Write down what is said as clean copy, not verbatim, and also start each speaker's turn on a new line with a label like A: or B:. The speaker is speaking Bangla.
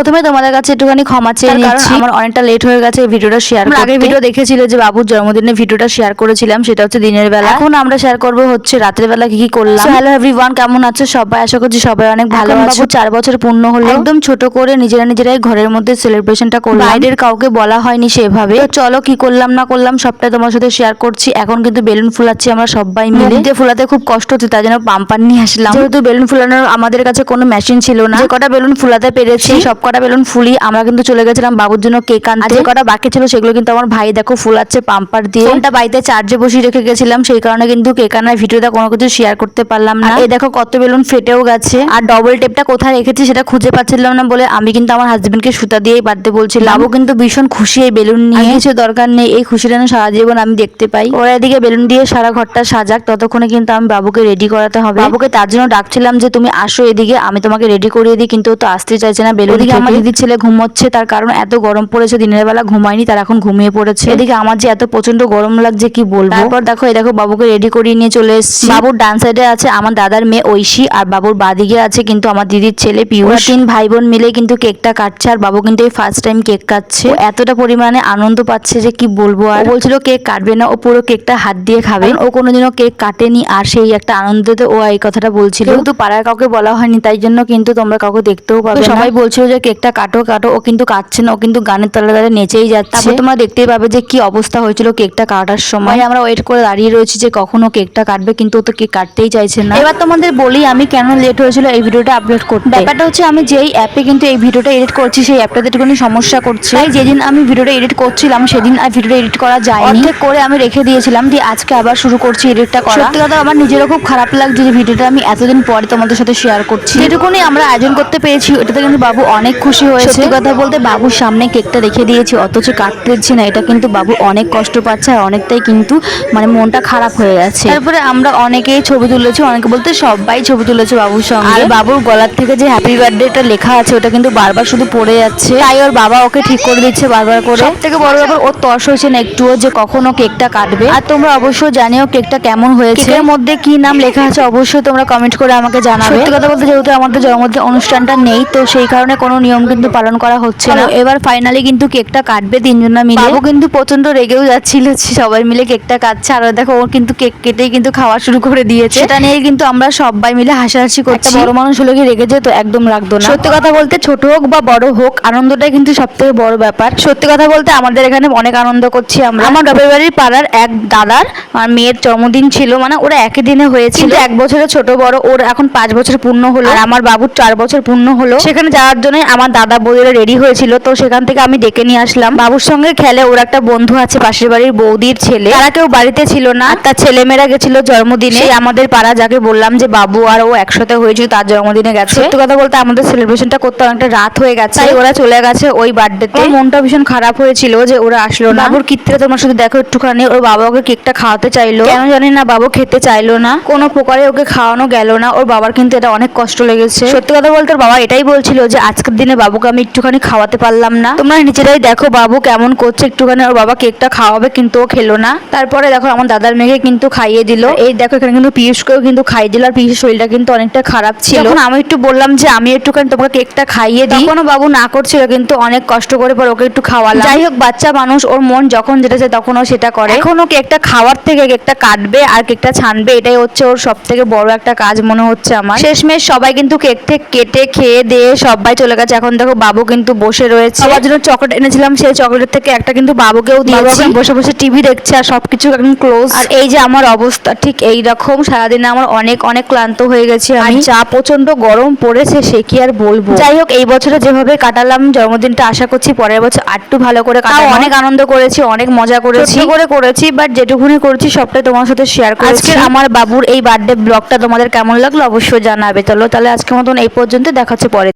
A: প্রথমে তোমাদের কাছে একটুখানি ক্ষমা চেয়ে নিচ্ছি, আমার অনেকটা লেট হয়ে গেছে এই ভিডিওটা শেয়ার করতে। আগে ভিডিও দেখেছিলে যে বাবুর জন্মদিনের ভিডিওটা শেয়ার করেছিলাম, সেটা হচ্ছে দিনের বেলা। এখন আমরা শেয়ার করব হচ্ছে রাতের বেলা কি কি করলাম। হ্যালো এভরিওয়ান, কেমন আছো সবাই? আশা করছি সবাই অনেক ভালো আছো। বাবু 4 বছর পূর্ণ হলো, একদম ছোট করে নিজেরাই ঘরের মধ্যে সেলিব্রেশনটা করলাম। বাইরের কাউকে বলা হয়নি সেভাবে। তো চলো কি করলাম না করলাম সবটা তোমার সাথে শেয়ার করছি। এখন কিন্তু বেলুন ফুলাচ্ছি আমরা সবাই মিলে। মুখ দিয়ে ফুলাতে খুব কষ্ট হচ্ছে, তাই জন্য পাম্পার নিয়ে আসলাম। যেহেতু বেলুন ফুলানোর আমাদের কাছে কোনো মেশিন ছিল না, যে কটা বেলুন ফুলাতে পেরেছি সব কটা বেলুন ফুলি আমরা কিন্তু চলে গেছিলাম বাবুর জন্য কেক আনতে। যে কটা বাকি ছিল সেগুলো কিন্তু আমার ভাই দেখো ফুলাচ্ছে পাম্পার দিয়ে। ফোনটা বাড়িতে চার্জে বসিয়ে রেখে গেছিলাম, সেই কারণে কিন্তু কেক আনার ভিডিওটা কোনো কিছু শেয়ার করতে পারলাম না। এই দেখো কত বেলুন ফেটেও গেছে। আর ডবল টেপটা কোথায় রেখেছি সেটা খুঁজে পাচ্ছিলাম না বলে আমি কিন্তু আমার হাজবেন্ডকে সুতা দিয়েই বাঁধতে বলছিলাম। বাবু কিন্তু ভীষণ খুশি এই বেলুন নিয়ে, কিছু দরকার নেই, এই খুশিটা সারা জীবন আমি দেখতে পাই। ওরা এদিকে বেলুন দিয়ে সারা ঘরটা সাজাক, ততক্ষণে কিন্তু আমি বাবুকে রেডি করাতে হবে। বাবুকে তার জন্য ডাকছিলাম যে তুমি আসো এদিকে, আমি তোমাকে রেডি করিয়ে দিই, কিন্তু ও তো আসতে চাইছে না। বেলুন দিকে আমার দিদির ছেলে ঘুমোচ্ছে, তার কারণ এত গরম পড়েছে, দিনের বেলা ঘুমায়নি, তার এখন ঘুমিয়ে পড়েছে। এদিকে আমার যে এত প্রচন্ড গরম লাগছে কি বলবো। তারপর দেখো এই দেখো বাবুকে রেডি করিয়ে নিয়ে চলে এসেছি। বাবুর ডান সাইডে আছে আমার দাদার মেয়ে ঐশী, আর বাবুর বাদিকে আছে কিন্তু আমার দিদির ছেলে পিয়ুষ। 3 ভাই বোন মিলে কিন্তু কেকটা কাটছে, আর বাবু কিন্তু এই ফার্স্ট টাইম কেক কাটছে। এতটা পরিমাণে আনন্দ পাচ্ছে যে কি বলবো। আর বলছিল কেক কাটবে না, ও পুরো কেকটা হাত দিয়ে খাবে, ও কোনোদিনও কেক কাটেনি। আর সেই একটা আনন্দতে ও এই কথাটা বলছিল। কিন্তু পাড়ার কাউকে বলা হয়নি, তাই জন্য কিন্তু তোমরা কাউকে দেখতেও পাবে না। সবাই বলছিল যে কেকটা কাটো কাটো, ও কিন্তু কাটছে না, ও কিন্তু গানের তলে তলে নেচেই যাচ্ছে। তারপর তোমরা দেখতেই পাবে যে কি অবস্থা হয়েছিল কেকটা কাটার সময়। আমরা ওয়েট করে দাঁড়িয়ে রয়েছি যে কখনো কেকটা কাটবে, কিন্তু ও তো কেক কাটতেই চাইছে না। এবার তোমাদের বলি আমি কেন লেট হয়েছিল এই ভিডিওটা আপলোড করতে। ব্যাপারটা হচ্ছে আমি যেই অ্যাপে কিন্তু এই ভিডিওটা এডিট করছি সেই অ্যাপটাতে একটুখানি সমস্যা করছে, তাই যেদিন আমি ভিডিওটা এডিট করছিলাম সেদিন আর ভিডিওটা এডিট করা যায়নি। অর্ধেক করে আমি রেখে দিয়েছিলাম, দিয়ে আজকে আবার শুরু করছি এডিটটা করা। সত্যি কথা আমার নিজেরও খুব খারাপ লাগছে যে ভিডিওটা আমি এতদিন পরে তোমাদের সাথে শেয়ার করছি। যেটুকুনি আমরা আয়োজন করতে পেরেছি ওটাতে কিন্তু বাবু অনেক খুশি হয়েছে। সত্যি কথা বলতে বাবুর সামনে কেকটা রেখে দিয়েছি, অথচ কাটতে দিচ্ছি না, এটা কিন্তু বাবু অনেক কষ্ট পাচ্ছে আর অনেকটাই কিন্তু মানে মনটা খারাপ হয়ে গেছে। তারপরে আমরা অনেকেই ছবি তুলেছি, অনেকে বলতে সবাই ছবি তুলেছে বাবুর সঙ্গে। আর বাবুর গলার থেকে যে হ্যাপি বার্থডেটা লেখা আছে ওটা কিন্তু বারবার শুধু পড়ে যাচ্ছে, তাই ওর বাবা ওকে ঠিক করে দিচ্ছে বারবার করে। সব থেকে বড় ব্যাপার ওর তর্স হয়েছে না একটুও যে কখনো কেকটা কাটবে। আর তোমরা অবশ্যই জানিও কেকটা কেমন হয়েছে, কেকের মধ্যে কি নাম লেখা আছে অবশ্যই তোমরা কমেন্ট করে আমাকে জানাবে। সত্যি কথা বলতে যেহেতু আমাদের জন্মদিন অনুষ্ঠানটা নেই, তো সেই কারণে কোনো নিয়ম কিন্তু পালন করা হচ্ছে না। এবার ফাইনালি কিন্তু কেকটা কাটবে তিনজনা মিলে। বাবু কিন্তু প্রচন্ড রেগেও যাচ্ছিল, সবাই মিলে কেকটা কাটছে, আর দেখো ও কিন্তু কেক কেটেই কিন্তু খাওয়া শুরু করে দিয়েছে। সেটা নিয়ে কিন্তু আমরা সবাই মিলে হাসাহাসি করছি। বড় মানুষ হলে কি রেগে যেত? একদম রাখতো না। সত্যি কথা বলতে ছোট হোক বা বড় হোক আনন্দটাই কিন্তু সব থেকে বড় ব্যাপার। সত্যি কথা বলতে আমাদের এখানে অনেক আনন্দ করছি আমরা। আমার বাপের বাড়ির পাড়ার এক দাদার আর মেয়ের জন্মদিন ছিল, মানে ওরা একই দিনে হয়েছিল, 1 বছরের ছোট বড়। ওর এখন 5 বছর পূর্ণ হলো, আর আমার বাবুর 4 বছর পূর্ণ হলো। সেখানে যাওয়ার জন্য আমার দাদা বৌদিরা রেডি হয়েছিল, তো সেখান থেকে আমি ডেকে নিয়ে আসলাম। বাবুর সঙ্গে খেলে ওর একটা বন্ধু আছে পাশের বাড়ির বৌদির ছেলে, তারা কেউ বাড়িতে ছিল না, তার ছেলেমেয়েরা গেছিল জন্মদিনে। আমাদের পাড়া যাকে বললাম যে বাবু আর ও একসাথে হয়েছিল তার জন্মদিনে গেছে। সত্যি কথা বলতে আমাদের সেলিব্রেশনটা করতে অনেকটা রাত হয়ে গেছে, তাই ওরা চলে গেছে ওই বার্থডেতে। মনটা ভীষণ খারাপ হয়েছিল যে ওরা আসলো না। বাবুর কীর্তিটা তোমরা শুধু দেখো একটুখানি। ওর বাবা ওকে কেকটা খাওয়াতে চাইলো, কেন জানি না বাবু খেতে চাইলো না, কোনো প্রকারে ওকে খাওয়ানো গেল না। ওর বাবার কিন্তু এটা অনেক কষ্ট লেগেছে। সত্যি কথা বলতে ওর বাবা এটাই বলছিল যে আজকের দিনে বাবুকে আমি একটুখানি খাওয়াতে পারলাম না। তোমরা নিজেরাই দেখো বাবু কেমন করছে, একটুখানি ওর বাবা কেকটা খাওয়াবে কিন্তু ও খেলো না। তারপরে দেখো আমার দাদার মেয়েকে কিন্তু খাইয়ে দিল। এই দেখো এখানে কিন্তু পিয়ুষকেও কিন্তু খাইয়ে দিল, আর পিয়ুষের শরীরটা কিন্তু অনেকটা খারাপ ছিল। যখন আমি একটু বললাম যে আমি একটুখানি তোমাকে কেকটা খাইয়ে দিই, তখনও বাবু না করছিল, কিন্তু অনেক কষ্ট করে পর ওকে একটু খাওয়ালাম। যাই হোক বাচ্চা মানুষ, ওর মন যখন যেটা চায় তখন ও সেটা করে। এখন ও কেকটা খাওয়ার থেকে কেকটা কাটবে আর কেকটা ছানবে, এটাই হচ্ছে ওর সব থেকে বড় একটা কাজ মনে হচ্ছে আমার। শেষমেশ সবাই কিন্তু কেক থেকে কেটে খেয়ে দিয়ে সবাই চলে গেছে। এখন দেখো বাবু কিন্তু বসে রয়েছে। সবার জন্য চকলেট এনেছিলাম, সেই চকলেট থেকে একটা কিন্তু বাবুকেও দিয়েছি। বসে বসে টিভি দেখছে আর সবকিছু একদম ক্লোজ। আর এই যে আমার অবস্থা ঠিক এই রকম, সারাদিনে আমার অনেক অনেক ক্লান্ত হয়ে গেছি আমি। যা প্রচন্ড গরম পড়েছে সে কি আর বলবো। যাই হোক এই বছরে যেভাবে কাটালাম জন্মদিনটা, আশা করছি পরের বছর আরেকটু ভালো করে কাটাবো। অনেক আনন্দ করেছি, অনেক মজা করেছি, করেছি, বাট যেটুকুনি করেছি সবটাই তোমার সাথে শেয়ার করেছি। আজকে আমার বাবুর এই বার্থডে ব্লগটা তোমাদের কেমন লাগলো অবশ্যই জানাবে। চলো তাহলে আজকের মতন এই পর্যন্ত, দেখা হচ্ছে পরে।